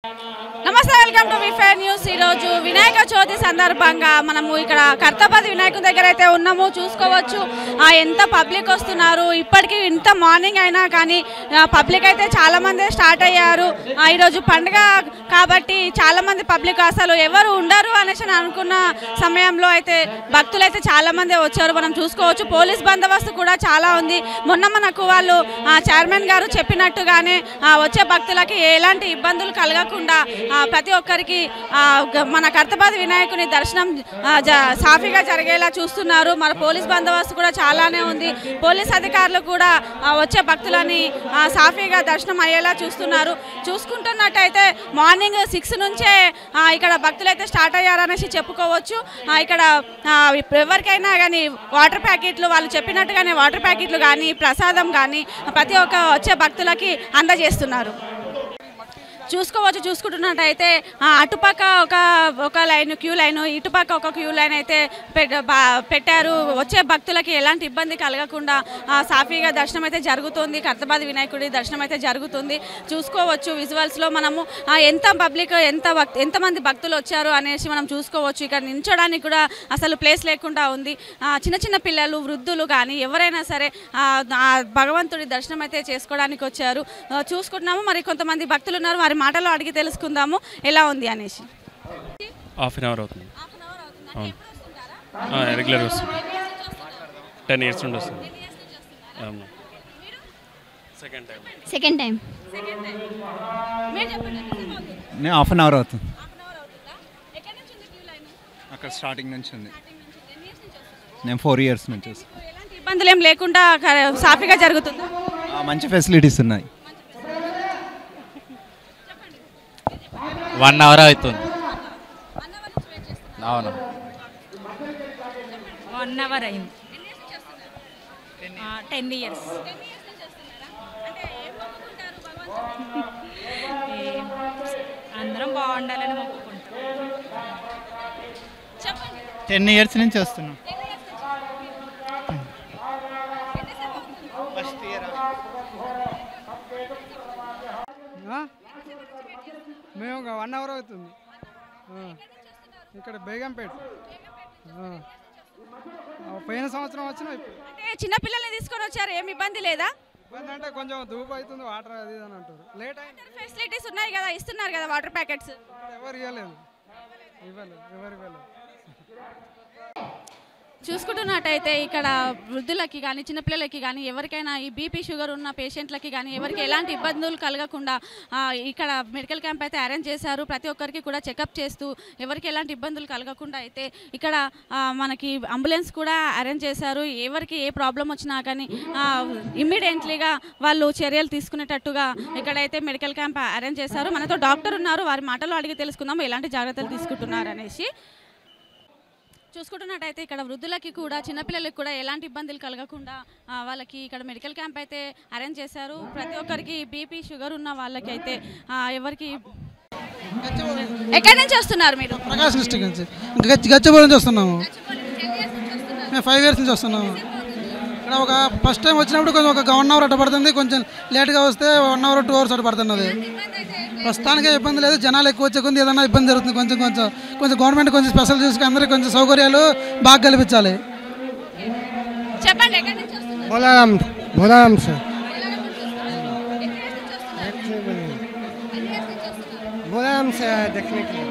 నమస్తే, welcome to విఫేర్ news. ఈరోజు వినాయక చవితి సందర్భంగా మనము ఇక్కడ కర్తపతి వినాయకుని దగ్గర అయితే ఉన్నాము. చూసుకోవచ్చు ఎంత పబ్లిక్ వస్తున్నారు. ఇప్పటికీ ఇంత మార్నింగ్ అయినా కానీ పబ్లిక్ అయితే చాలామంది స్టార్ట్ అయ్యారు. ఈరోజు పండుగ కాబట్టి చాలామంది పబ్లిక్ అసలు ఎవరు ఉండరు అనేసి అనుకున్న సమయంలో అయితే భక్తులు అయితే చాలామంది వచ్చారు. మనం చూసుకోవచ్చు పోలీస్ బందోబస్తు కూడా చాలా ఉంది. మొన్న మనకు వాళ్ళు చైర్మన్ గారు చెప్పినట్టుగానే వచ్చే భక్తులకి ఎలాంటి ఇబ్బందులు కలగకుండా ప్రతి ఒక్కరికి మన కర్తపతి వినాయకుని దర్శనం సాఫీగా జరిగేలా చూస్తున్నారు. మన పోలీస్ బందోబస్తు కూడా చాలానే ఉంది. పోలీస్ అధికారులు కూడా వచ్చే భక్తులని సాఫీగా దర్శనం అయ్యేలా చూస్తున్నారు. చూసుకుంటున్నట్టయితే మార్నింగ్ 6 నుంచే ఇక్కడ భక్తులు అయితే స్టార్ట్ అయ్యారనేసి చెప్పుకోవచ్చు. ఇక్కడ ఎవరికైనా కానీ వాటర్ ప్యాకెట్లు వాళ్ళు చెప్పినట్టుగానే వాటర్ ప్యాకెట్లు కానీ ప్రసాదం కానీ ప్రతి ఒక్క వచ్చే భక్తులకి అందజేస్తున్నారు. చూసుకుంటున్నట్టయితే అటుపక్క ఒక లైన్ క్యూ లైన్, ఇటుపక్క ఒక క్యూ లైన్ అయితే పెట్టారు. వచ్చే భక్తులకి ఎలాంటి ఇబ్బంది కలగకుండా సాఫీగా దర్శనం అయితే జరుగుతుంది. కర్తపతి వినాయకుడి దర్శనం అయితే జరుగుతుంది. చూసుకోవచ్చు విజువల్స్లో మనము ఎంత పబ్లిక్ ఎంతమంది భక్తులు వచ్చారు అనేసి మనం చూసుకోవచ్చు. ఇక్కడ నిల్చోడానికి కూడా అసలు ప్లేస్ లేకుండా ఉంది. చిన్న పిల్లలు, వృద్ధులు కానీ ఎవరైనా సరే భగవంతుడి దర్శనం అయితే చేసుకోవడానికి వచ్చారు. చూసుకుంటున్నాము. మరి కొంతమంది భక్తులు ఉన్నారు, వారి మాటలో అడిగి తెలుసుకుందాము ఎలా ఉంది అనేసి. హాఫ్ అన్ అవర్ అవుతుంది. రెగ్యులర్ వస్తుంది. 10 years నుండి వస్తుంది. సెకండ్ టైం నేను హాఫ్ అన్ అవర్ అవుతుంది. అక్కడ స్టార్టింగ్ నుంచి ఉంది. నేను 4 years నుంచి వస్తాను. ఇబ్బందులు ఏం లేకుండా సాఫీగా జరుగుతుంది. మంచి ఫెసిలిటీస్ ఉన్నాయి. 1 hour అవుతుంది. అవును, 1 hour అయింది. 10 years. అందరం బాగుండాలని మొక్కుకుంటాం. 10 years నుంచి వస్తున్నాం. First year. మేము ఒక 1 hour అవుతుంది. ఇక్కడ బేగంపేట. పోయిన సంవత్సరం వచ్చినా. అంటే చిన్నపిల్లల్ని తీసుకొని వచ్చారు, ఏమి ఇబ్బంది లేదా? ఇబ్బంది అంటే కొంచెం ధూపు అవుతుంది, వాటర్ అది అని అంటారు. లేట్ అయింది. ఫెసిలిటీస్ ఉన్నాయి కదా, ఇస్తున్నారు కదా వాటర్ ప్యాకెట్స్. ఎవరు ఇవ్వలేదు. ఎవరు ఇవ్వలేదు. చూసుకుంటున్నట్టయితే ఇక్కడ వృద్ధులకి కానీ చిన్నపిల్లలకి కానీ ఎవరికైనా ఈ బీపీ షుగర్ ఉన్న పేషెంట్లకి కానీ ఎవరికి ఎలాంటి ఇబ్బందులు కలగకుండా ఇక్కడ మెడికల్ క్యాంప్ అయితే అరేంజ్ చేశారు. ప్రతి ఒక్కరికి కూడా చెకప్ చేస్తూ ఎవరికి ఎలాంటి ఇబ్బందులు కలగకుండా అయితే ఇక్కడ మనకి అంబులెన్స్ కూడా అరేంజ్ చేశారు. ఎవరికి ఏ ప్రాబ్లం వచ్చినా కానీ ఇమ్మీడియట్లీగా వాళ్ళు చర్యలు తీసుకునేటట్టుగా ఇక్కడైతే మెడికల్ క్యాంప్ అరేంజ్ చేశారు. మనతో డాక్టర్ ఉన్నారు, వారి మాటలో అడిగి తెలుసుకుందాం ఎలాంటి జాగ్రత్తలు తీసుకుంటున్నారు అనేసి. చూసుకుంటున్నట్టయితే ఇక్కడ వృద్ధులకి కూడా చిన్నపిల్లలకి కూడా ఎలాంటి ఇబ్బందులు కలగకుండా వాళ్ళకి ఇక్కడ మెడికల్ క్యాంప్ అయితే అరేంజ్ చేశారు. ప్రతి ఒక్కరికి బీపీ షుగర్ ఉన్న వాళ్ళకి అయితే ఎవరికి. ఎక్కడి నుంచి వస్తున్నారు మీరు? ప్రకాశం డిస్ట్రిక్ట్ నుంచి. గచ్చిబౌలి నుంచి వస్తున్నాము. మేము 5 years నుంచి వస్తున్నాము. ఇక్కడ ఒక ఫస్ట్ టైం వచ్చినప్పుడు కొంచెం ఒక 1 hour అట్ట పడుతుంది. కొంచెం లేట్గా వస్తే 1 hour 2 hours అట్ట పడుతున్నది. ప్రస్తుతానికే ఇబ్బంది లేదు. జనాలు ఎక్కువ వచ్చే కొద్ది ఏదైనా ఇబ్బంది జరుగుతుంది. కొంచెం గవర్నమెంట్ కొంచెం స్పెషల్ చూసుకుని అందరికీ కొంచెం సౌకర్యాలు బాగా కల్పించాలి. చెప్పండి. బోలాం సార్. బోలాం సార్ డెఫినెట్లీ.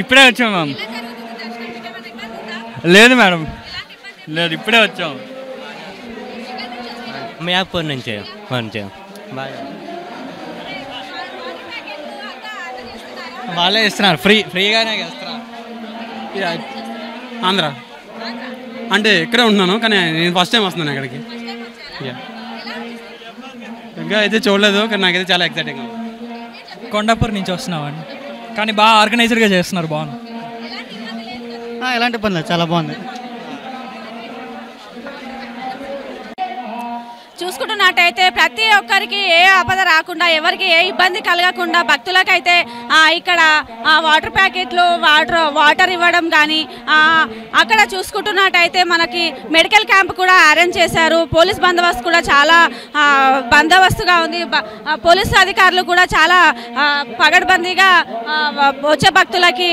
ఇప్పుడే వచ్చాం మ్యామ్. లేదు మేడం, లేదు ఇప్పుడే వచ్చాం. మియాపూర్ నుంచి. వాళ్ళే ఇస్తున్నారు, ఫ్రీగానే ఇస్తున్నారు. ఆంధ్ర అంటే ఇక్కడే ఉంటున్నాను, కానీ నేను ఫస్ట్ టైం వస్తున్నాను ఇక్కడికి. ఇంకా అయితే చూడలేదు, కానీ నాకైతే చాలా ఎక్సైటింగ్. కొండాపూర్ నుంచి వస్తున్నామండి, కానీ బాగా ఆర్గనైజ్డ్గా చేస్తున్నారు. బాగుంది. ఎలాంటి ఇబ్బంది లేదు, చాలా బాగుంది. చూసుకుంటున్న చూసుకున్నట్టయితే ప్రతి ఒక్కరికి ఏ ఆపద రాకుండా ఎవరికి ఏ ఇబ్బంది కలగకుండా భక్తులకైతే ఇక్కడ వాటర్ ప్యాకెట్లు వాటర్ ఇవ్వడం కానీ అక్కడ చూసుకుంటున్నట్టయితే మనకి మెడికల్ క్యాంప్ కూడా అరేంజ్ చేశారు. పోలీస్ బందోబస్తు కూడా చాలా బందోబస్తుగా ఉంది. పోలీసు అధికారులు కూడా చాలా పగడ్బందీగా వచ్చే భక్తులకి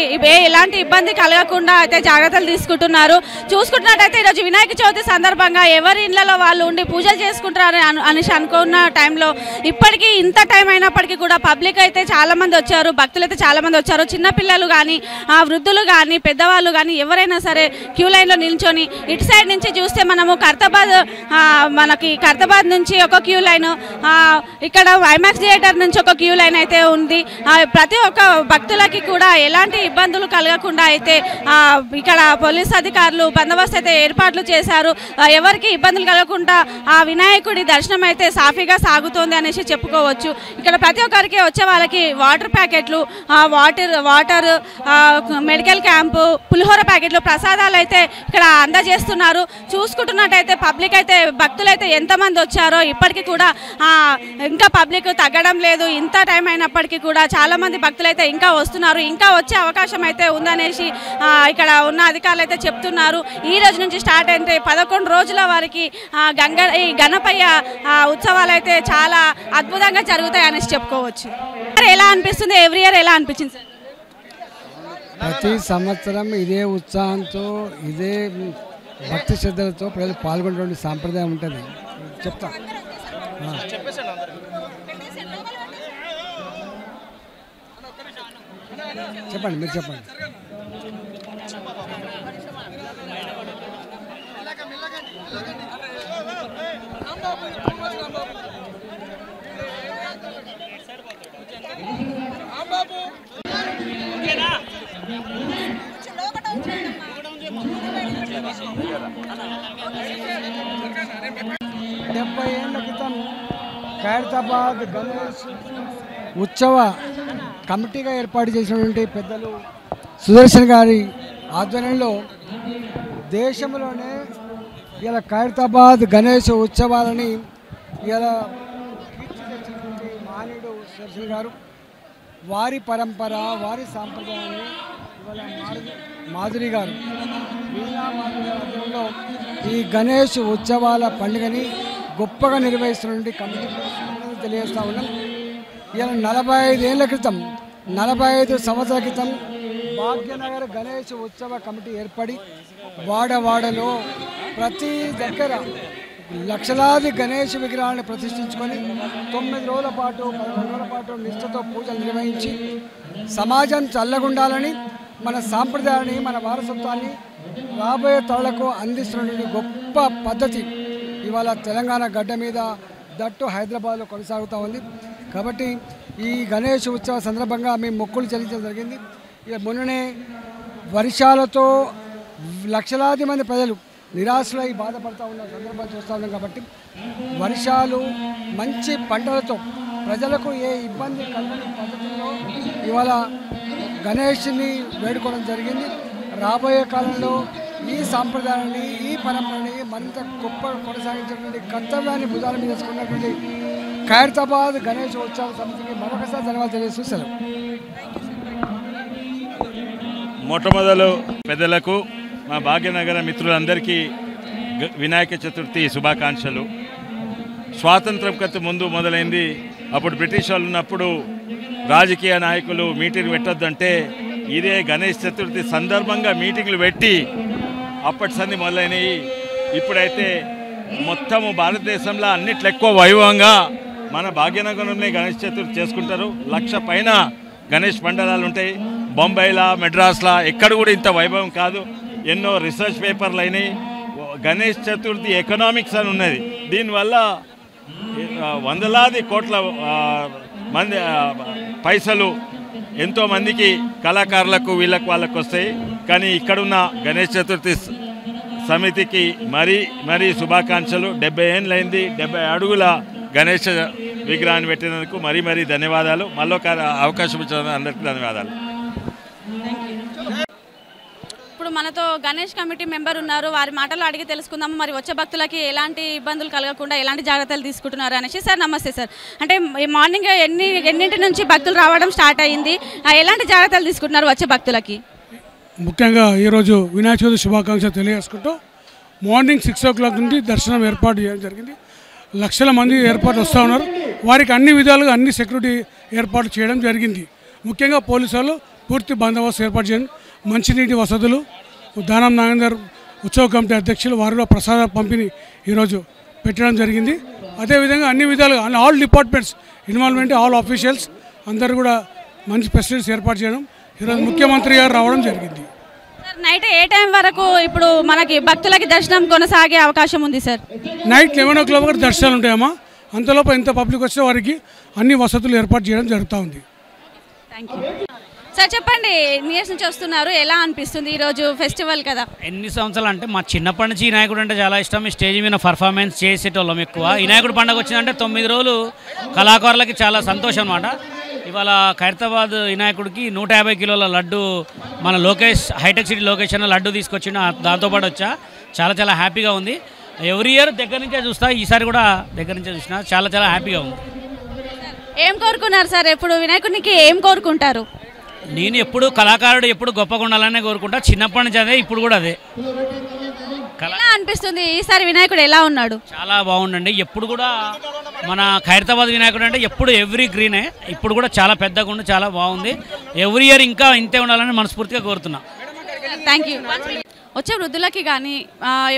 ఎలాంటి ఇబ్బంది కలగకుండా అయితే జాగ్రత్తలు తీసుకుంటున్నారు. చూసుకుంటున్నట్టయితే ఈరోజు వినాయక చవితి సందర్భంగా ఎవరి ఇళ్లలో వాళ్ళు ఉండి పూజలు చేసుకుంటారు అనేసి అనుకున్న టైంలో ఇప్పటికీ ఇంత టైం అయినప్పటికీ కూడా పబ్లిక్ అయితే చాలా మంది వచ్చారు, భక్తులు అయితే చాలా మంది వచ్చారు. చిన్నపిల్లలు కానీ వృద్ధులు కానీ పెద్దవాళ్ళు కానీ ఎవరైనా సరే క్యూ లైన్లో నిల్చొని ఇటు సైడ్ నుంచి చూస్తే మనము మనకి ఖైరతాబాద్ నుంచి ఒక క్యూ లైన్, ఇక్కడ ఐమాక్స్ థియేటర్ నుంచి ఒక క్యూ లైన్ అయితే ఉంది. ప్రతి ఒక్క భక్తులకి కూడా ఎలాంటి ఇబ్బందులు కలగకుండా అయితే ఇక్కడ పోలీస్ అధికారులు బందోబస్తు అయితే ఏర్పాట్లు చేశారు. ఎవరికి ఇబ్బందులు కలగకుండా ఆ వినాయకుడి దర్శనం అయితే సాఫీగా సాగుతోంది అనేసి చెప్పుకోవచ్చు. ఇక్కడ ప్రతి ఒక్కరికి వచ్చే వాళ్ళకి వాటర్ ప్యాకెట్లు, వాటర్ మెడికల్ క్యాంపు, పులిహోర ప్యాకెట్లు, ప్రసాదాలు అయితే ఇక్కడ అందజేస్తున్నారు. చూసుకుంటున్నట్టయితే పబ్లిక్ అయితే భక్తులు అయితే ఎంతమంది వచ్చారో ఇప్పటికీ కూడా ఇంకా పబ్లిక్ తగ్గడం లేదు. ఇంత టైం అయినప్పటికీ కూడా చాలామంది భక్తులు అయితే ఇంకా వస్తున్నారు, ఇంకా వచ్చే అవకాశం అయితే ఉందనేసి ఇక్కడ ఉన్న అధికారులు అయితే చెప్తున్నారు. ఈ రోజు నుంచి స్టార్ట్ అయితే 11 రోజుల వారికి ఈ గణపయ్య ఉత్సవాలు అయితే చాలా అద్భుతంగా జరుగుతాయి అనేసి చెప్పుకోవచ్చు. ఎలా అనిపిస్తుంది? ఎవ్రీ ఇయర్ ఎలా అనిపించింది సార్? ప్రతి సంవత్సరం ఇదే ఉత్సాహంతో ఇదే భక్తి శ్రద్ధలతో ప్రజలు పాల్గొనేటువంటి సాంప్రదాయం ఉంటుంది. చెప్తా చెప్పండి, మీరు చెప్పండి. ఖైరతాబాద్ గణేష్ ఉత్సవ కమిటీగా ఏర్పాటు చేసినటువంటి పెద్దలు సుదర్శన్ గారి ఆధ్వర్యంలో దేశంలోనే ఇలా ఖైరతాబాద్ గణేష్ ఉత్సవాలని ఇలా కీర్తించినటువంటి మహనీయుడు సుదర్శన్ గారు వారి పరంపర, వారి సాంప్రదాయాన్ని ఇవాళ మాధురి గారు ఆధ్వర్యంలో ఈ గణేష్ ఉత్సవాల పండుగని గొప్పగా నిర్వహిస్తున్నటువంటి కమిటీ తెలియజేస్తూ ఉన్నాం. ఇలా 45 ఏళ్ల క్రితం, 45 సంవత్సరాల క్రితం భాగ్యనగర్ గణేష్ ఉత్సవ కమిటీ ఏర్పడి వాడవాడలో ప్రతి దగ్గర లక్షలాది గణేష్ విగ్రహాలను ప్రతిష్ఠించుకొని 9 రోజుల పాటు 11 రోజుల పాటు నిష్ఠతో పూజలు నిర్వహించి సమాజం చల్లగుండాలని, మన సాంప్రదాయాన్ని, మన వారసత్వాన్ని రాబోయే తరాలకు అందిస్తున్నటువంటి గొప్ప పద్ధతి ఇవాళ తెలంగాణ గడ్డ మీద, దట్టు హైదరాబాద్లో కొనసాగుతూ ఉంది. కాబట్టి ఈ గణేష్ ఉత్సవ సందర్భంగా మేము మొక్కులు చెల్లించడం జరిగింది. ఇక మొన్ననే వర్షాలతో లక్షలాది మంది ప్రజలు నిరాశలై బాధపడుతూ ఉన్న సందర్భాలు చూస్తూ ఉన్నాం. కాబట్టి వర్షాలు, మంచి పంటలతో ప్రజలకు ఏ ఇబ్బంది కలగని పద్ధతిలో ఇవాళ గణేష్ని వేడుకోవడం జరిగింది. రాబోయే కాలంలో ఈ సాంప్రదాయాన్ని, ఈ పరంపరని మరింత గొప్ప కొనసాగించేటువంటి కర్తవ్యాన్ని భుజాల మీద వేసుకున్నటువంటి ఖైరతాబాద్ గణేష్ ఉత్సవ సమితికి మరొకసారి ధన్యవాదాలు తెలియజేస్తూ సెలవు. మొట్టమొదలు పెద్దలకు, మా భాగ్యనగర మిత్రులందరికీ వినాయక చతుర్థి శుభాకాంక్షలు. స్వాతంత్రం కంటే ముందు మొదలైంది. అప్పుడు బ్రిటిష్ వాళ్ళు ఉన్నప్పుడు రాజకీయ నాయకులు మీటింగ్ పెట్టొద్దంటే ఇదే గణేష్ చతుర్థి సందర్భంగా మీటింగ్లు పెట్టి అప్పటి సంది మొదలైనవి. ఇప్పుడైతే మొత్తము భారతదేశంలో అన్నిట్లో ఎక్కువ వైభవంగా మన భాగ్యనగరంలో గణేష్ చతుర్థి చేసుకుంటారు. 1,00,000 పైన గణేష్ పండరాలు ఉంటాయి. బొంబాయిలా, మెడ్రాస్లా ఎక్కడ కూడా ఇంత వైభవం కాదు. ఎన్నో రీసెర్చ్ పేపర్లు అయినాయి. గణేష్ చతుర్థి ఎకనామిక్స్ అని ఉన్నది. దీనివల్ల వందలాది కోట్ల మంది పైసలు ఎంతోమందికి, కళాకారులకు, వాళ్ళకు వస్తాయి. కానీ ఇక్కడున్న గణేష్ చతుర్థి సమితికి మరీ శుభాకాంక్షలు. 70 ఏళ్ళైంది 70 అడుగుల గణేష్ విగ్రహాన్ని పెట్టినందుకు మరీ ధన్యవాదాలు. మళ్ళీ అవకాశం ఇచ్చిన అందరికీ ధన్యవాదాలు. ఇప్పుడు మనతో గణేష్ కమిటీ మెంబర్ ఉన్నారు, వారి మాటలు అడిగి తెలుసుకుందాము. మరి వచ్చే భక్తులకి ఎలాంటి ఇబ్బందులు కలగకుండా ఎలాంటి జాగ్రత్తలు తీసుకుంటున్నారు అనేసి. సార్ నమస్తే సార్. అంటే మార్నింగ్ ఎన్నింటి నుంచి భక్తులు రావడం స్టార్ట్ అయ్యింది, ఎలాంటి జాగ్రత్తలు తీసుకుంటున్నారు వచ్చే భక్తులకి? ముఖ్యంగా ఈరోజు వినాయక చవితి శుభాకాంక్షలు తెలియజేసుకుంటూ మార్నింగ్ 6 o'clock నుండి దర్శనం ఏర్పాటు చేయడం జరిగింది. లక్షల మంది ఏర్పాటు వస్తూ ఉన్నారు. వారికి అన్ని విధాలుగా అన్ని సెక్యూరిటీ ఏర్పాటు చేయడం జరిగింది. ముఖ్యంగా పోలీసు వాళ్ళు పూర్తి బందోబస్తు ఏర్పాటు చేయడం, మంచినీటి వసతులు, దానం నాగేందర్ ఉత్సవ కమిటీ అధ్యక్షులు వారు కూడా ప్రసాద పంపిణీ ఈరోజు పెట్టడం జరిగింది. అదేవిధంగా అన్ని విధాలుగా all departments involvement, all officials అందరూ కూడా మంచి ఫెసిలిటీస్ ఏర్పాటు చేయడం, ఈరోజు ముఖ్యమంత్రి గారు రావడం జరిగింది. నైట్ ఏ టైం వరకు ఇప్పుడు మనకి భక్తులకి దర్శనం కొనసాగే అవకాశం ఉంది సార్? నైట్ 11 o'clock వరకు దర్శనాలు ఉంటాయమ్మా. అంతలోపు ఎంత పబ్లిక్ వస్తే వారికి అన్ని వసతులు ఏర్పాటు చేయడం జరుగుతూ ఉంది. Thank you sir. చెప్పండి, ఎన్ని ఇయర్స్ నుంచి వస్తున్నారు, ఎలా అనిపిస్తుంది ఈరోజు ఫెస్టివల్ కదా? ఎన్ని సంవత్సరాలు అంటే మా చిన్నప్పటి నుంచి వినాయకుడు అంటే చాలా ఇష్టం. స్టేజ్ మీద పర్ఫార్మెన్స్ చేసేటోళ్ళం ఎక్కువ. వినాయకుడు పండుగ వచ్చిందంటే 9 రోజులు కళాకారులకి చాలా సంతోషం అన్నమాట. ఇవాళ ఖైరతాబాద్ వినాయకుడికి 150 కిలోల లడ్డు మన లోకేష్ హైటెక్ సిటీ లొకేషన్ లడ్డు తీసుకొచ్చిన, దాంతోపాటు వచ్చా. చాలా చాలా హ్యాపీగా ఉంది. ఎవ్రీ ఇయర్ దగ్గర నుంచే చూస్తా, ఈసారి కూడా దగ్గర నుంచే చూసినా. చాలా చాలా హ్యాపీగా ఉంది. ఏం కోరుకున్నారు సార్? ఎప్పుడు వినాయకుడికి ఏం కోరుకుంటారు? నేను ఎప్పుడు కళాకారుడు ఎప్పుడు గొప్పగా ఉండాలనే కోరుకుంటా. చిన్నప్పటి నుంచి అదే, ఇప్పుడు కూడా అదే. ఎలా అనిపిస్తుంది ఈసారి వినాయకుడు ఎలా ఉన్నాడు? చాలా బాగుండండి. ఎప్పుడు కూడా మన ఖైరతాబాద్ వినాయకుడు అంటే ఎప్పుడు ఎవ్రీ గ్రీనే. ఇప్పుడు కూడా చాలా పెద్దగా ఉండి చాలా బాగుంది. ఎవ్రీ ఇయర్ ఇంకా ఇంతే ఉండాలని మనస్ఫూర్తిగా కోరుతున్నా. Thank you. వచ్చే వృద్ధులకి కానీ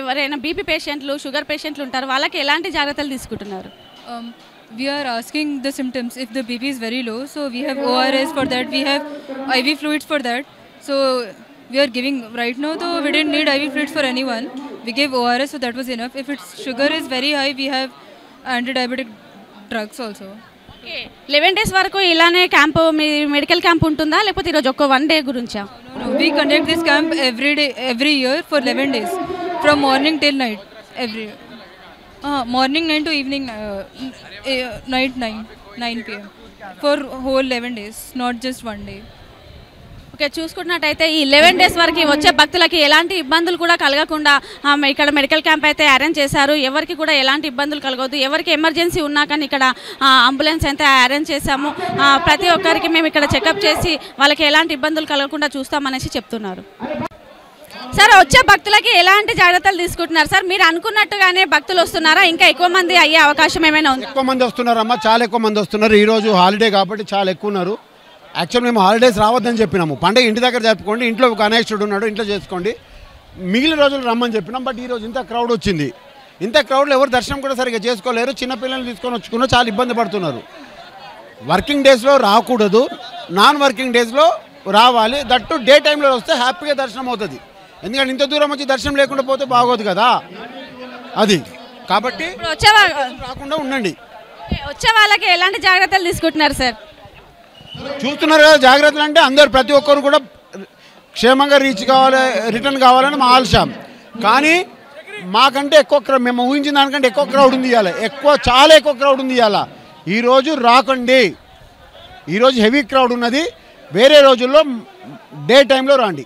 ఎవరైనా బీపీ పేషెంట్లు, షుగర్ పేషెంట్లు ఉంటారు, వాళ్ళకి ఎలాంటి జాగ్రత్తలు తీసుకుంటున్నారు? We are asking the symptoms. If the BP is very low, so we have ORS for that. We have IV fluids for that. So we are giving right now. Though we didn't need IV fluids for anyone. We gave ORS, so that was enough. If its sugar is very high, we have anti-diabetic drugs also. Okay. 11 days వరకు ఇలానే camp, మీ medical camp ఉంటుందా లేకపోతే ఈరోజు ఒక 1 day గురించా? No, we conduct this camp every day, every year for 11 days, from morning till night, every year. Morning 9 to evening, night 9 p.m. for whole 11 days, not just 1 day. Okay, చూసుకున్నట్టయితే ఈ 11 days వరకు వచ్చే భక్తులకి ఎలాంటి ఇబ్బందులు కూడా కలగకుండా ఇక్కడ మెడికల్ క్యాంప్ అయితే అరేంజ్ చేశారు. ఎవరికి కూడా ఎలాంటి ఇబ్బందులు కలగవద్దు. ఎవరికి ఎమర్జెన్సీ ఉన్నా కానీ ఇక్కడ అంబులెన్స్ అయితే అరేంజ్ చేశాము. ప్రతి ఒక్కరికి మేము ఇక్కడ చెకప్ చేసి వాళ్ళకి ఎలాంటి ఇబ్బందులు కలగకుండా చూస్తామనేసి చెప్తున్నారు. సార్, వచ్చే భక్తులకి ఎలాంటి జాగ్రత్తలు తీసుకుంటున్నారు సార్? మీరు అనుకున్నట్టుగానే భక్తులు వస్తున్నారా? ఇంకా ఎక్కువ మంది అయ్యే అవకాశం ఏమైనా ఉంది? ఎక్కువ మంది వస్తున్నారమ్మా, చాలా ఎక్కువ మంది వస్తున్నారు. ఈరోజు హాలిడే కాబట్టి చాలా ఎక్కువ ఉన్నారు. యాక్చువల్ మేము హాలిడేస్ రావద్దని చెప్పినాము. పండుగ ఇంటి దగ్గర జరుపుకోండి, ఇంట్లో గణేశుడు ఉన్నాడు, ఇంట్లో చేసుకోండి, మిగిలిన రోజులు రమ్మని చెప్పినాం. బట్ ఈరోజు ఇంత క్రౌడ్ వచ్చింది. ఇంత క్రౌడ్లో ఎవరు దర్శనం కూడా సరిగ్గా చేసుకోలేరు. చిన్నపిల్లల్ని తీసుకొని వచ్చుకున్నా చాలా ఇబ్బంది పడుతున్నారు. వర్కింగ్ డేస్లో రాకూడదు, నాన్ వర్కింగ్ డేస్లో రావాలి. దట్టు డే టైంలో వస్తే హ్యాపీగా దర్శనం అవుతుంది. ఎందుకంటే ఇంత దూరం వచ్చి దర్శనం లేకుండా పోతే బాగోదు కదా, అది కాబట్టి రాకుండా ఉండండి. వచ్చే వాళ్ళకి ఎలాంటి జాగ్రత్తలు తీసుకుంటున్నారు సార్? చూస్తున్నారు కదా జాగ్రత్తలు అంటే అందరు ప్రతి ఒక్కరు కూడా క్షేమంగా రిటర్న్ కావాలని మా ఆశయం. కానీ మాకంటే ఎక్కువ మేము ఊహించిన దానికంటే ఎక్కువ క్రౌడ్ ఉంది ఇవాళ. చాలా ఎక్కువ క్రౌడ్ ఉంది ఇవాళ. ఈరోజు రాకండి, ఈరోజు హెవీ క్రౌడ్ ఉన్నది. వేరే రోజుల్లో డే టైంలో రండి.